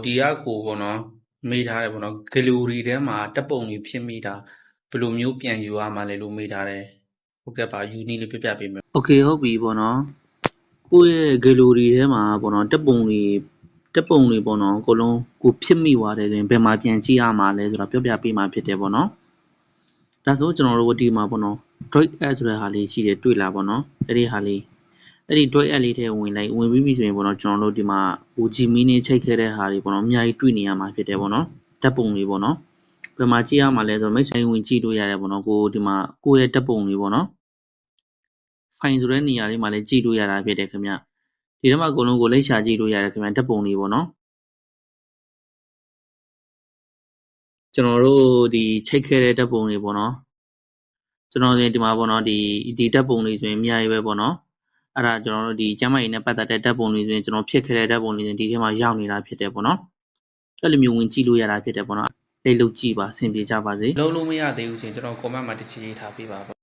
ဒီကကိုပေါ့နော်မေးထားတယ်ပေါ့နော်ဂလူရီထဲမှာတပ်ပုံတွေဖြစ်မိတာဘယ်လိုမျိုးပြန်ယူရမှာလဲလို့မေးထားတယ်ဟုတ်ကဲ့ပါယူနီလေးပြပြပေးမယ်โอเคဟုတ်ပြီပေါ့နော်ကိုယ့်ရဲ့ဂလူရီထဲမှာပေါ့နော်တပ်ပုံတွေပေါ့နော်အကုန်လုံးကိုဖြစ်မိသွားတယ်ဆိုရင်ဘယ်မှာပြန်ကြည့်ရမှာလဲဆိုတာပြောပြပေးမှာဖြစ်တယ်ပေါ့နော်ဒါဆိုကျွန်တော်တို့ဒီမှာပေါ့နော် droid add ဆိုတဲ့ဟာလေးရှိတယ်တွေ့လားပေါ့နော်အဲ့ဒီဟာလေးအဲ့ဒီ droid add လေးထဲဝင်ပြီးပြီဆိုရင်ပေါ့နော်ကျွန်တော်တို့ဒီမှာ OG mini ချိတ်ခဲ့တဲ့ဟာတွေပေါ့နော်အများကြီးတွေ့နေရမှာဖြစ်တယ်ပေါ့နော်ဓာတ်ပုံတွေပေါ့နော်ဘယ်မှာကြည့်ရမှာလဲဆိုတော့မိတ်ဆွေဝင်ကြည့်လို့ရတယ်ပေါ့နော်ကိုဒီမှာကိုယ့်ရဲ့ဓာတ်ပုံတွေပေါ့နော် file ဆိုတဲ့နေရာလေးမှာလည်းကြည့်လို့ရတာဖြစ်တယ်ခင်ဗျဒီထဲမှာအကုန်လုံးကိုလိပ်ရှာကြည့်လို့ရတယ်ခင်ဗျဓာတ်ပုံတွေပေါ့နော်ကျွန်တော်တို့ဒီချိတ်ခဲ့တဲ့ဓာတ်ပုံတွေပေါ့နော်ကျွန်တော်ဒီမှာပေါ့နော်ဒီဓာတ်ပုံတွေဆိုရင်အများကြီးပဲပေါ့နော်အဲ့ဒါကျွန်တော်တို့ဒီကျမ်းမာရေးနဲ့ပတ်သက်တဲ့ဓာတ်ပုံတွေဆိုရင်ကျွန်တော်ဖြစ်ခဲ့တဲ့ဓာတ်ပုံတွေဆိုရင်ဒီထဲမှာရောက်နေတာဖြစ်တယ်ပေါ့နော်အဲ့လိုမျိုးဝင်ကြည့်လို့ရတာဖြစ်တယ်ပေါ့နော်လေးလုပ်ကြည့်ပါအဆင်ပြေကြပါစေလုံးလို့မရသေးဘူးဆိုရင်ကျွန်တော် comment မှာတစ်ချီရေးထားပေးပါ